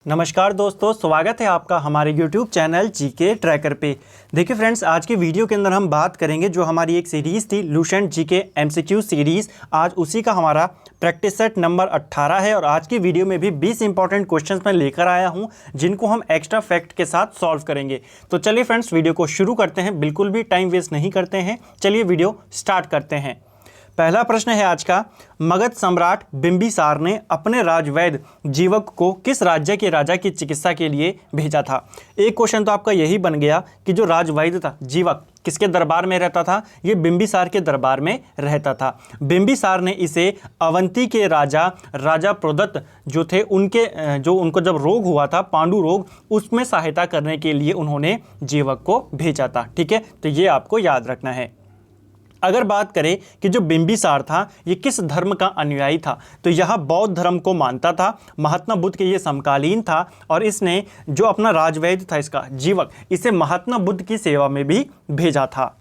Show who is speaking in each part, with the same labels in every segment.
Speaker 1: नमस्कार दोस्तों, स्वागत है आपका हमारे YouTube चैनल जीके ट्रैकर पे। देखिए फ्रेंड्स, आज के वीडियो के अंदर हम बात करेंगे जो हमारी एक सीरीज़ थी लुसेंट जीके MCQ सीरीज़। आज उसी का हमारा प्रैक्टिस सेट नंबर 18 है और आज की वीडियो में भी 20 इंपॉर्टेंट क्वेश्चंस मैं लेकर आया हूं जिनको हम एक्स्ट्रा फैक्ट के साथ सॉल्व करेंगे। तो चलिए फ्रेंड्स, वीडियो को शुरू करते हैं, बिल्कुल भी टाइम वेस्ट नहीं करते हैं। चलिए वीडियो स्टार्ट करते हैं। पहला प्रश्न है आज का, मगध सम्राट बिंबिसार ने अपने राजवैद्य जीवक को किस राज्य के राजा की चिकित्सा के लिए भेजा था। एक क्वेश्चन तो आपका यही बन गया कि जो राजवैद्य था जीवक किसके दरबार में रहता था, ये बिंबिसार के दरबार में रहता था। बिंबिसार ने इसे अवंती के राजा प्रोदत्त जो थे उनको जब रोग हुआ था, पांडु रोग, उसमें सहायता करने के लिए उन्होंने जीवक को भेजा था। ठीक है, तो ये आपको याद रखना है। अगर बात करें कि जो बिंबिसार था ये किस धर्म का अनुयायी था, तो यह बौद्ध धर्म को मानता था। महात्मा बुद्ध के ये समकालीन था और इसने जो अपना राजवैद्य था इसका जीवक, इसे महात्मा बुद्ध की सेवा में भी भेजा था।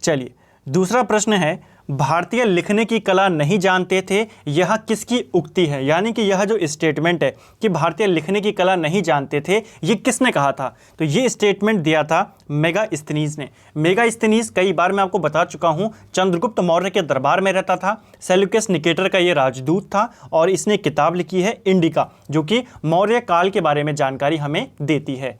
Speaker 1: चलिए दूसरा प्रश्न है, भारतीय लिखने की कला नहीं जानते थे, यह किसकी उक्ति है। यानी कि यह जो स्टेटमेंट है कि भारतीय लिखने की कला नहीं जानते थे, ये किसने कहा था, तो ये स्टेटमेंट दिया था मेगास्थनीज ने। मेगास्थनीज कई बार मैं आपको बता चुका हूँ, चंद्रगुप्त मौर्य के दरबार में रहता था। सेल्यूकस निकेटर का ये राजदूत था और इसने किताब लिखी है इंडिका, जो कि मौर्य काल के बारे में जानकारी हमें देती है।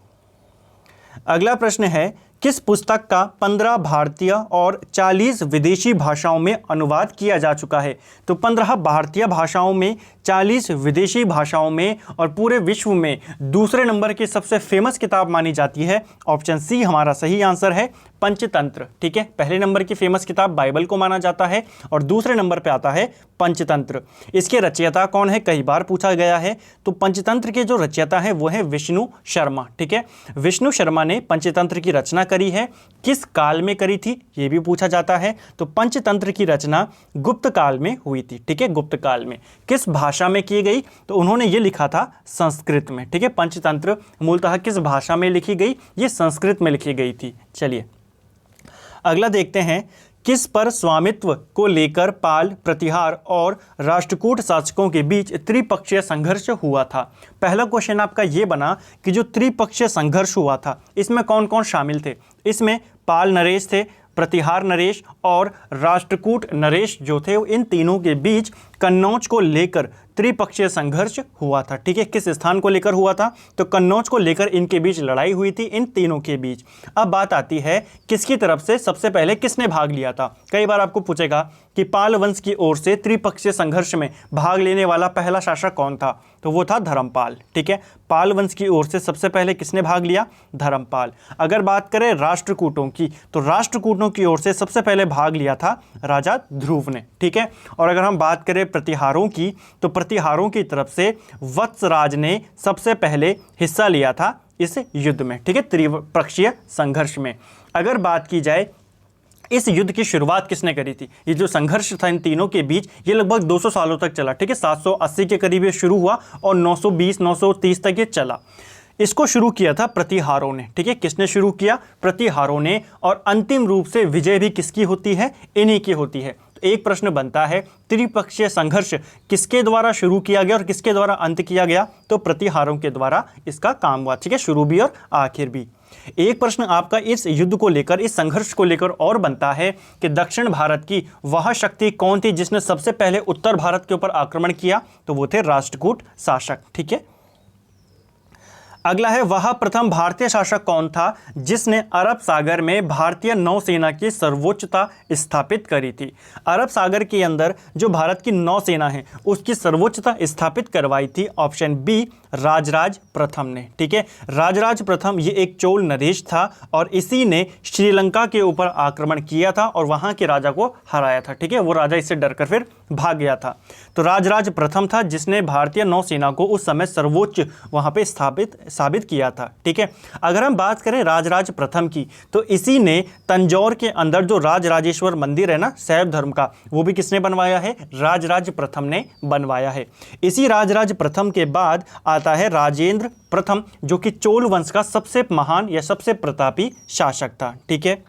Speaker 1: अगला प्रश्न है, किस पुस्तक का 15 भारतीय और 40 विदेशी भाषाओं में अनुवाद किया जा चुका है। तो 15 भारतीय भाषाओं में, 40 विदेशी भाषाओं में और पूरे विश्व में दूसरे नंबर की सबसे फेमस किताब मानी जाती है। ऑप्शन सी हमारा सही आंसर है, पंचतंत्र। ठीक है, पहले नंबर की फेमस किताब बाइबल को माना जाता है और दूसरे नंबर पे आता है पंचतंत्र। इसके रचयिता कौन है, कई बार पूछा गया है। तो पंचतंत्र के जो रचयिता है वो है विष्णु शर्मा। ठीक है, विष्णु शर्मा ने पंचतंत्र की रचना करी है। किस काल में करी थी ये भी पूछा जाता है। तो पंचतंत्र की रचना गुप्त काल में हुई थी। ठीक है, गुप्त काल में। किस भाषा में की गई, तो उन्होंने ये लिखा था संस्कृत में। ठीक है, पंचतंत्र मूलतः किस भाषा में लिखी गई, ये संस्कृत में लिखी गई थी। चलिए अगला देखते हैं, किस पर स्वामित्व को लेकर पाल, प्रतिहार और राष्ट्रकूट शासकों के बीच त्रिपक्षीय संघर्ष हुआ था। पहला क्वेश्चन आपका ये बना कि जो त्रिपक्षीय संघर्ष हुआ था इसमें कौन कौन शामिल थे। इसमें पाल नरेश थे, प्रतिहार नरेश और राष्ट्रकूट नरेश जो थे, इन तीनों के बीच कन्नौज को लेकर त्रिपक्षीय संघर्ष हुआ था। ठीक है, किस स्थान को लेकर हुआ था, तो कन्नौज को लेकर इनके बीच लड़ाई हुई थी, इन तीनों के बीच। अब बात आती है किसकी तरफ से सबसे पहले किसने भाग लिया था। कई बार आपको पूछेगा कि पाल वंश की ओर से त्रिपक्षीय संघर्ष में भाग लेने वाला पहला शासक कौन था, तो वो था धर्मपाल। ठीक है, पाल वंश की ओर से सबसे पहले किसने भाग लिया, धर्मपाल। अगर बात करें राष्ट्रकूटों की, तो राष्ट्रकूटों की ओर से सबसे पहले भाग लिया था राजा ध्रुव ने। ठीक है, और अगर हम बात करें प्रतिहारों की, तो प्रतिहारों की तरफ से वत्सराज ने सबसे पहले हिस्सा लिया था इस युद्ध में। ठीक है, त्रिपक्षीय संघर्ष में। अगर बात की जाए इस युद्ध की शुरुआत किसने करी थी, ये जो संघर्ष था इन तीनों के बीच, ये लगभग 200 सालों तक चला। ठीक है, 780 के करीब ये शुरू हुआ और 920-930 तक ये चला। इसको शुरू किया था प्रतिहारों ने। ठीक है, किसने शुरू किया, प्रतिहारों ने। और अंतिम रूप से विजय भी किसकी होती है, इन्हीं की होती है। तो एक प्रश्न बनता है, त्रिपक्षीय संघर्ष किसके द्वारा शुरू किया गया और किसके द्वारा अंत किया गया, तो प्रतिहारों के द्वारा इसका काम हुआ। ठीक है, शुरू भी और आखिर भी। एक प्रश्न आपका इस युद्ध को लेकर, इस संघर्ष को लेकर और बनता है कि दक्षिण भारत की वह शक्ति कौन थी जिसने सबसे पहले उत्तर भारत के ऊपर आक्रमण किया, तो वो थे राष्ट्रकूट शासक। ठीक है, अगला है, वह प्रथम भारतीय शासक कौन था जिसने अरब सागर में भारतीय नौसेना की सर्वोच्चता स्थापित करी थी। अरब सागर के अंदर जो भारत की नौसेना है उसकी सर्वोच्चता स्थापित करवाई थी। ऑप्शन बी, राजराज प्रथम ने। ठीक है, राजराज प्रथम ये एक चोल नरेश था और इसी ने श्रीलंका के ऊपर आक्रमण किया था और वहां के राजा को हराया था। ठीक है, वो राजा इससे डरकर फिर भाग गया था। तो राजराज प्रथम था जिसने भारतीय नौसेना को उस समय सर्वोच्च वहां पे साबित किया था। ठीक है, अगर हम बात करें राजराज प्रथम की, तो इसी ने तंजौर के अंदर जो राजराजेश्वर मंदिर है ना शैव धर्म का, वो भी किसने बनवाया है, राजराज प्रथम ने बनवाया है। इसी राजराज प्रथम के बाद आता है राजेंद्र प्रथम, जो कि चोल वंश का सबसे महान या सबसे प्रतापी शासक था। ठीक है,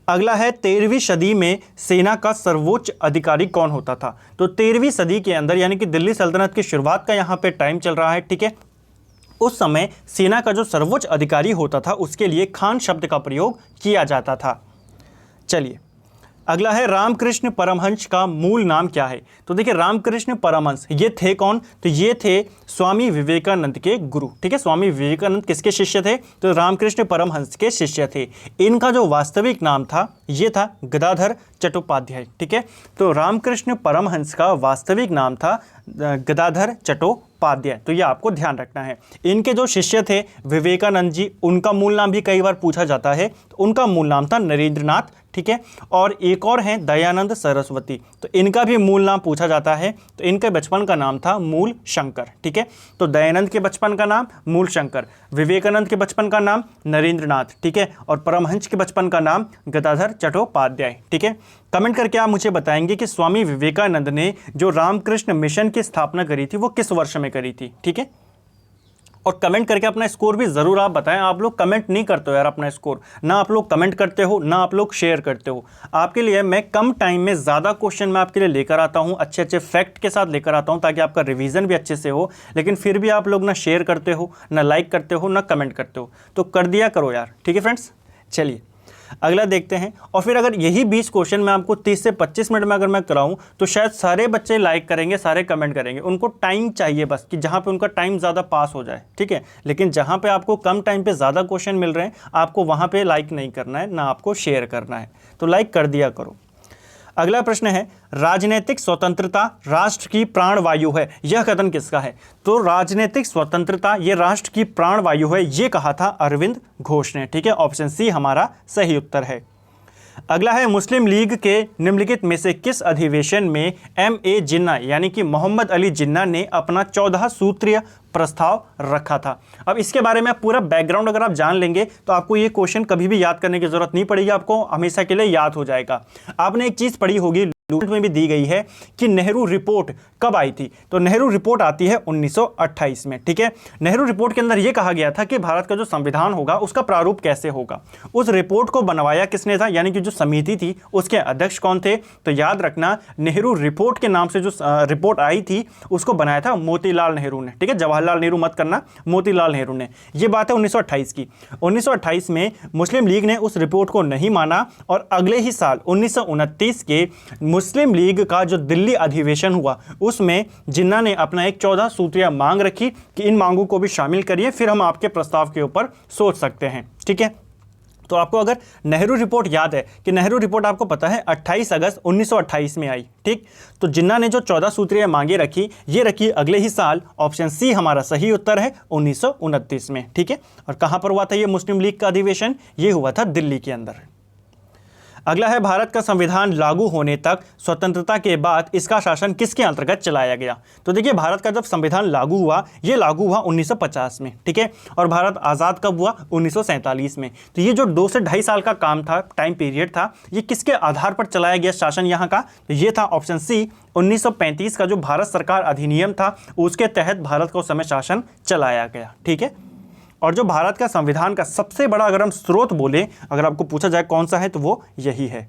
Speaker 1: अगला है 13वीं सदी में सेना का सर्वोच्च अधिकारी कौन होता था। तो 13वीं सदी के अंदर यानी कि दिल्ली सल्तनत की शुरुआत का यहाँ पे टाइम चल रहा है, ठीक है। उस समय सेना का जो सर्वोच्च अधिकारी होता था उसके लिए खान शब्द का प्रयोग किया जाता था। चलिए अगला है रामकृष्ण परमहंस का मूल नाम क्या है। तो देखिए रामकृष्ण परमहंस ये थे कौन, तो ये थे स्वामी विवेकानंद के गुरु, ठीक है। स्वामी विवेकानंद किसके शिष्य थे, तो रामकृष्ण परमहंस के शिष्य थे। इनका जो वास्तविक नाम था ये था गदाधर चट्टोपाध्याय, ठीक है। तो रामकृष्ण परमहंस का वास्तविक नाम था गदाधर चट्टोपाध्याय, तो ये आपको ध्यान रखना है। इनके जो शिष्य थे विवेकानंद जी, उनका मूल नाम भी कई बार पूछा जाता है, तो उनका मूल नाम था नरेंद्रनाथ, ठीक है। और एक और हैं दयानंद सरस्वती, तो इनका भी मूल नाम पूछा जाता है, तो इनके बचपन का नाम था मूल शंकर, ठीक है। तो दयानंद के बचपन का नाम मूल शंकर, विवेकानंद के बचपन का नाम नरेंद्रनाथ, ठीक है, और परमहंस के बचपन का नाम गदाधर चट्टोपाध्याय, ठीक है। कमेंट करके आप मुझे बताएंगे कि स्वामी विवेकानंद ने जो रामकृष्ण मिशन की स्थापना करी थी वो किस वर्ष में करी थी, ठीक है। और कमेंट करके अपना स्कोर भी ज़रूर आप बताएं। आप लोग कमेंट नहीं करते हो यार अपना स्कोर, ना आप लोग कमेंट करते हो ना आप लोग शेयर करते हो। आपके लिए मैं कम टाइम में ज़्यादा क्वेश्चन मैं आपके लिए लेकर आता हूँ, अच्छे अच्छे फैक्ट के साथ लेकर आता हूँ, ताकि आपका रिवीजन भी अच्छे से हो। लेकिन फिर भी आप लोग ना शेयर करते हो, ना लाइक करते हो, ना कमेंट करते हो, तो कर दिया करो यार, ठीक है फ्रेंड्स। चलिए अगला देखते हैं। और फिर अगर यही 20 क्वेश्चन मैं आपको 30 से 25 मिनट में अगर मैं कराऊं तो शायद सारे बच्चे लाइक करेंगे, सारे कमेंट करेंगे। उनको टाइम चाहिए बस कि जहां पे उनका टाइम ज़्यादा पास हो जाए, ठीक है। लेकिन जहां पे आपको कम टाइम पे ज़्यादा क्वेश्चन मिल रहे हैं, आपको वहां पे लाइक नहीं करना है, ना आपको शेयर करना है, तो लाइक कर दिया करो। अगला प्रश्न है राजनीतिक स्वतंत्रता राष्ट्र की प्राणवायु है, यह कथन किसका है। तो राजनीतिक स्वतंत्रता ये राष्ट्र की प्राणवायु है, ये कहा था अरविंद घोष ने, ठीक है। ऑप्शन सी हमारा सही उत्तर है। अगला है मुस्लिम लीग के निम्नलिखित में से किस अधिवेशन में M.A. जिन्ना यानी कि मोहम्मद अली जिन्ना ने अपना 14 सूत्रीय प्रस्ताव रखा था। अब इसके बारे में पूरा बैकग्राउंड अगर आप जान लेंगे तो आपको ये क्वेश्चन कभी भी याद करने की जरूरत नहीं पड़ेगी, आपको हमेशा के लिए याद हो जाएगा। आपने एक चीज़ पढ़ी होगी में भी दी गई है कि नेहरू रिपोर्ट कब आई थी। तो नेहरू रिपोर्ट आती है 1928 में, ठीक है। नेहरू रिपोर्ट के अंदर यह कहा गया था कि भारत का जो संविधान होगा उसका प्रारूप कैसे होगा। उस रिपोर्ट को बनवाया किसने था, यानी कि जो समिति थी उसके अध्यक्ष कौन थे। तो याद रखना नेहरू रिपोर्ट के नाम से जो रिपोर्ट आई थी उसको बनाया था मोतीलाल नेहरू ने, ठीक है। जवाहरलाल नेहरू मत करना, मोतीलाल नेहरू ने। यह बात है 1928 की। 1928 में मुस्लिम लीग ने उस रिपोर्ट को नहीं माना और अगले ही साल 1929 के मुस्लिम लीग का जो दिल्ली अधिवेशन हुआ उसमें जिन्ना ने अपना एक 14 सूत्रीय मांग रखी कि इन मांगों को भी शामिल करिए, फिर हम आपके प्रस्ताव के ऊपर सोच सकते हैं, ठीक है। तो आपको अगर नेहरू रिपोर्ट याद है कि नेहरू रिपोर्ट आपको पता है 28 अगस्त 1928 में आई, ठीक। तो जिन्ना ने जो 14 सूत्रीय मांगे रखी ये रखी अगले ही साल। ऑप्शन सी हमारा सही उत्तर है 1929 में, ठीक है। और कहां पर हुआ था ये मुस्लिम लीग का अधिवेशन, ये हुआ था दिल्ली के अंदर। अगला है भारत का संविधान लागू होने तक स्वतंत्रता के बाद इसका शासन किसके अंतर्गत चलाया गया। तो देखिए भारत का जब संविधान लागू हुआ ये लागू हुआ 1950 में, ठीक है। और भारत आज़ाद कब हुआ, 1947 में। तो ये जो 2 से 2.5 साल का काम था, टाइम पीरियड था, ये किसके आधार पर चलाया गया शासन यहाँ का। तो ये था ऑप्शन सी 1935 का जो भारत सरकार अधिनियम था उसके तहत भारत को उस समय शासन चलाया गया, ठीक है। और जो भारत का संविधान का सबसे बड़ा अगर हम स्रोत बोले, अगर आपको पूछा जाए कौन सा है, तो वो यही है।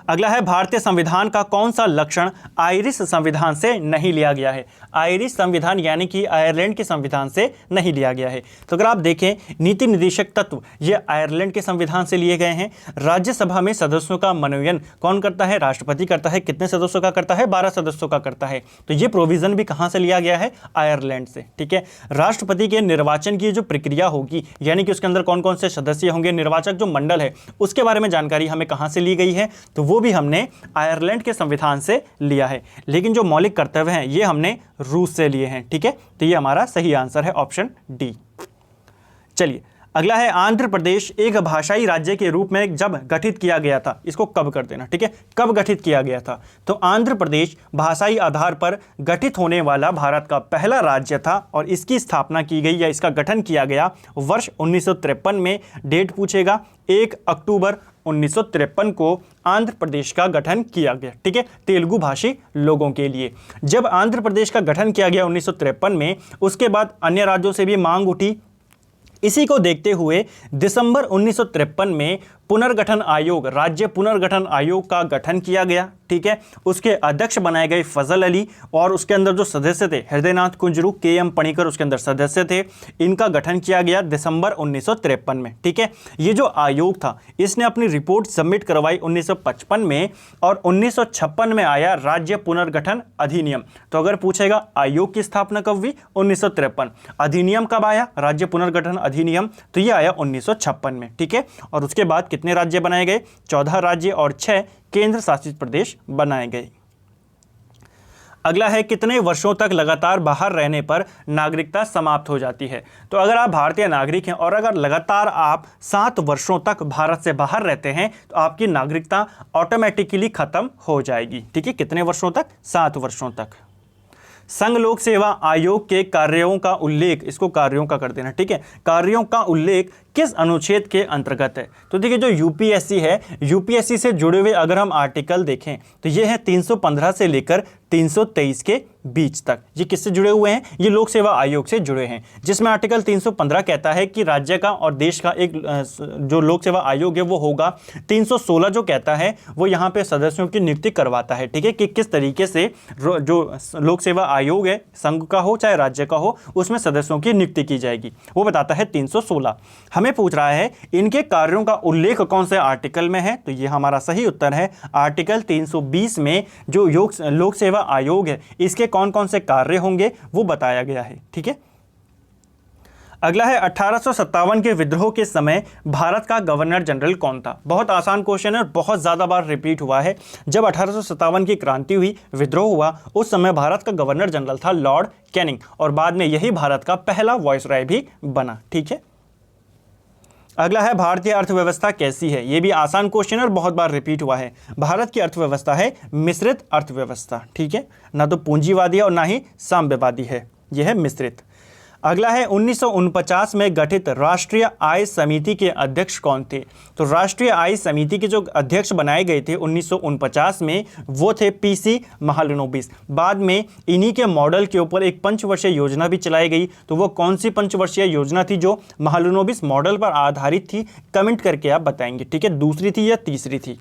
Speaker 1: अगला है भारतीय संविधान का कौन सा लक्षण आयरिश संविधान से नहीं लिया गया है। आयरिश संविधान यानी कि आयरलैंड के संविधान से नहीं लिया गया है। तो अगर आप देखें नीति निर्देशक तत्व ये आयरलैंड के संविधान से लिए गए हैं। राज्यसभा में सदस्यों का मनोनयन कौन करता है, राष्ट्रपति करता है। कितने सदस्यों का करता है, 12 सदस्यों का करता है। तो ये प्रोविजन भी कहाँ से लिया गया है, आयरलैंड से, ठीक है। राष्ट्रपति के निर्वाचन की जो प्रक्रिया होगी यानी कि उसके अंदर कौन कौन से सदस्य होंगे, निर्वाचक जो मंडल है उसके बारे में जानकारी हमें कहाँ से ली गई है, तो वो भी हमने आयरलैंड के संविधान से लिया है। लेकिन जो मौलिक कर्तव्य हैं ये हमने रूस से लिए हैं, ठीक है। तो ये हमारा सही आंसर है ऑप्शन डी। चलिए अगला है आंध्र प्रदेश एक भाषाई राज्य के रूप में जब गठित किया गया था, इसको कब कर देना, ठीक है। कब गठित किया गया था, तो आंध्र प्रदेश भाषाई आधार पर गठित होने वाला भारत का पहला राज्य था और इसकी स्थापना की गई या इसका गठन किया गया वर्ष 1953 में। डेट पूछेगा 1 अक्टूबर 1953 को आंध्र प्रदेश का गठन किया गया, ठीक है, तेलुगु भाषी लोगों के लिए। जब आंध्र प्रदेश का गठन किया गया 1953 में, उसके बाद अन्य राज्यों से भी मांग उठी। इसी को देखते हुए दिसंबर 1953 में पुनर्गठन आयोग, राज्य पुनर्गठन आयोग का गठन किया गया। ठीक है, उसके अध्यक्ष बनाए गए फजल अली, और उसके अंदर जो सदस्य थे हृदयनाथ कुंजरू, के.एम. पणिकर उसके अंदर सदस्य थे। इनका गठन किया गया दिसंबर 1953 में। ठीक है, ये जो आयोग था इसने अपनी रिपोर्ट सबमिट करवाई 1955 में, और 1956 में आया राज्य पुनर्गठन अधिनियम। तो अगर पूछेगा आयोग की स्थापना कब हुई, 1953। अधिनियम कब आया, राज्य पुनर्गठन अधिनियम, तो ये आया 1956 में। ठीक है, और उसके बाद कितने राज्य बनाए गए, 14 राज्य और 6 केंद्र शासित प्रदेश बनाए गए। अगला है, कितने वर्षों तक लगातार बाहर रहने पर नागरिकता समाप्त हो जाती है। तो अगर आप भारतीय नागरिक हैं और अगर लगातार आप 7 वर्षों तक भारत से बाहर रहते हैं तो आपकी नागरिकता ऑटोमेटिकली खत्म हो जाएगी। ठीक है, कितने वर्षों तक, 7 वर्षों तक। संघ लोक सेवा आयोग के कार्यों का उल्लेख, इसको कार्यों का कर देना। ठीक है, कार्यों का उल्लेख किस अनुच्छेद के अंतर्गत है। तो देखिए, जो यूपीएससी है, यूपीएससी से जुड़े हुए अगर हम आर्टिकल देखें तो ये है 315 से लेकर 323 के बीच तक। ये किससे जुड़े हुए हैं, ये लोक सेवा आयोग से जुड़े हैं, जिसमें आर्टिकल 315 कहता है कि राज्य का और देश का एक जो लोक सेवा आयोग है वो होगा। 316 जो कहता है वो यहाँ पे सदस्यों की नियुक्ति करवाता है। ठीक है, कि किस तरीके से जो लोक सेवा आयोग है, संघ का हो चाहे राज्य का हो, उसमें सदस्यों की नियुक्ति की जाएगी, वो बताता है 316। हमें पूछ रहा है इनके कार्यों का उल्लेख कौन से आर्टिकल में है, तो ये हमारा सही उत्तर है आर्टिकल 320 में। जो लोक सेवा आयोग है इसके कौन कौन से कार्य होंगे वो बताया गया है। ठीक है, अगला है 1857 के विद्रोह के समय भारत का गवर्नर जनरल कौन था। बहुत आसान क्वेश्चन है और बहुत ज़्यादा बार रिपीट हुआ है। जब 1857 की क्रांति हुई, विद्रोह हुआ, उस समय भारत का गवर्नर जनरल था लॉर्ड कैनिंग, और बाद में यही भारत का पहला वायसराय भी बना। ठीक है, अगला है, भारतीय अर्थव्यवस्था कैसी है। ये भी आसान क्वेश्चन है और बहुत बार रिपीट हुआ है। भारत की अर्थव्यवस्था है मिश्रित अर्थव्यवस्था। ठीक है, ना तो पूंजीवादी और ना ही साम्यवादी है, यह है मिश्रित। अगला है, 1949 में गठित राष्ट्रीय आय समिति के अध्यक्ष कौन थे। तो राष्ट्रीय आय समिति के जो अध्यक्ष बनाए गए थे 1949 में, वो थे पीसी महालनोबिस। बाद में इन्हीं के मॉडल के ऊपर एक पंचवर्षीय योजना भी चलाई गई। तो वो कौन सी पंचवर्षीय योजना थी जो महालनोबिस मॉडल पर आधारित थी, कमेंट करके आप बताएंगे। ठीक है, दूसरी थी या तीसरी थी।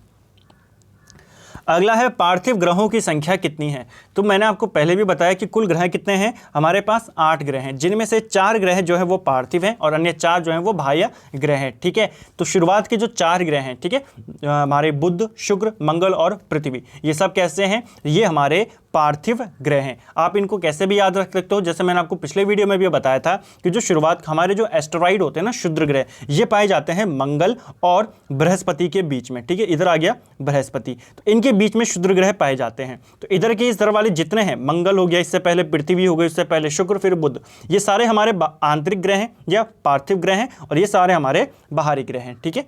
Speaker 1: अगला है, पार्थिव ग्रहों की संख्या कितनी है। तो मैंने आपको पहले भी बताया कि कुल ग्रह कितने हैं, हमारे पास 8 ग्रह हैं, जिनमें से 4 ग्रह जो है वो पार्थिव हैं और अन्य 4 जो हैं वो बाह्य ग्रह हैं। ठीक है, तो शुरुआत के जो 4 ग्रह हैं, ठीक है, हमारे बुध, शुक्र, मंगल और पृथ्वी, ये सब कैसे हैं, ये हमारे पार्थिव ग्रह हैं। आप इनको कैसे भी याद रख सकते हो, जैसे मैंने आपको पिछले वीडियो में भी बताया था कि जो शुरुआत हमारे जो एस्टेरॉइड होते हैं ना, क्षुद्र ग्रह, ये पाए जाते हैं मंगल और बृहस्पति के बीच में। ठीक है, इधर आ गया बृहस्पति, तो इनके बीच में क्षुद्र ग्रह पाए जाते हैं। तो इधर के इस तरह वाले जितने हैं, मंगल हो गया, इससे पहले पृथ्वी हो गई, इससे पहले शुक्र, फिर बुध, ये सारे हमारे आंतरिक ग्रह हैं या पार्थिव ग्रह हैं, और ये सारे हमारे बाहरी ग्रह हैं। ठीक है,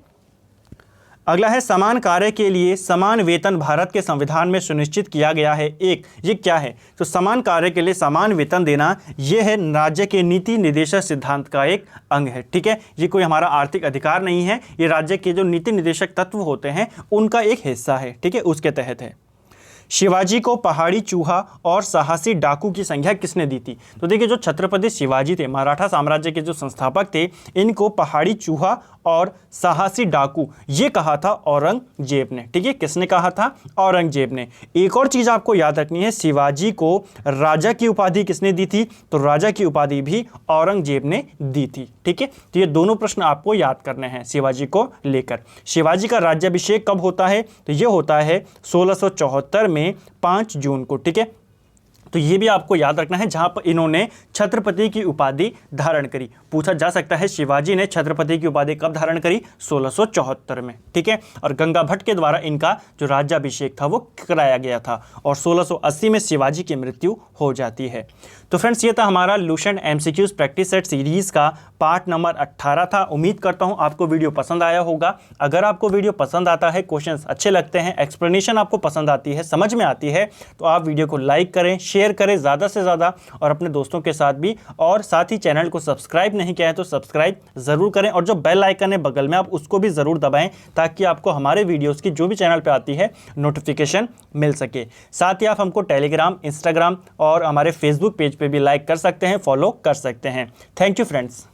Speaker 1: अगला है, समान कार्य के लिए समान वेतन भारत के संविधान में सुनिश्चित किया गया है। एक, ये क्या है, तो समान कार्य के लिए समान वेतन देना, ये है राज्य के नीति निदेशक सिद्धांत का एक अंग है। ठीक है, ये कोई हमारा आर्थिक अधिकार नहीं है, ये राज्य के जो नीति निदेशक तत्व होते हैं उनका एक हिस्सा है। ठीक है, उसके तहत है। शिवाजी को पहाड़ी चूहा और साहसी डाकू की संज्ञा किसने दी थी। तो देखिए, जो छत्रपति शिवाजी थे, मराठा साम्राज्य के जो संस्थापक थे, इनको पहाड़ी चूहा और साहसी डाकू ये कहा था औरंगजेब ने। ठीक है, किसने कहा था, औरंगजेब ने। एक और चीज आपको याद रखनी है, शिवाजी को राजा की उपाधि किसने दी थी, तो राजा की उपाधि भी औरंगजेब ने दी थी। ठीक है, तो ये दोनों प्रश्न आपको याद करने हैं शिवाजी को लेकर। शिवाजी का राज्याभिषेक कब होता है, तो ये होता है 1674 में 5 जून को। ठीक है, तो ये भी आपको याद रखना है, जहां पर इन्होंने छत्रपति की उपाधि धारण करी। पूछा जा सकता है शिवाजी ने छत्रपति की उपाधि कब धारण करी, 1674 में। ठीक है, और गंगा भट्ट के द्वारा इनका जो राज्याभिषेक था वो कराया गया था, और 1680 में शिवाजी की मृत्यु हो जाती है। तो फ्रेंड्स, ये था हमारा Lucent MCQs practice set series का पार्ट नंबर 18 था। उम्मीद करता हूं आपको वीडियो पसंद आया होगा। अगर आपको वीडियो पसंद आता है, क्वेश्चंस अच्छे लगते हैं, एक्सप्लेनेशन आपको पसंद आती है, समझ में आती है, तो आप वीडियो को लाइक करें, शेयर करें ज़्यादा से ज़्यादा, और अपने दोस्तों के साथ भी। और साथ ही चैनल को सब्सक्राइब नहीं किया है तो सब्सक्राइब ज़रूर करें, और जो बेल आइकन है बगल में, आप उसको भी ज़रूर दबाएं, ताकि आपको हमारे वीडियोज़ की जो भी चैनल पर आती है नोटिफिकेशन मिल सके। साथ ही आप हमको टेलीग्राम, इंस्टाग्राम और हमारे फेसबुक पेज पे भी लाइक कर सकते हैं, फॉलो कर सकते हैं। Thank you friends.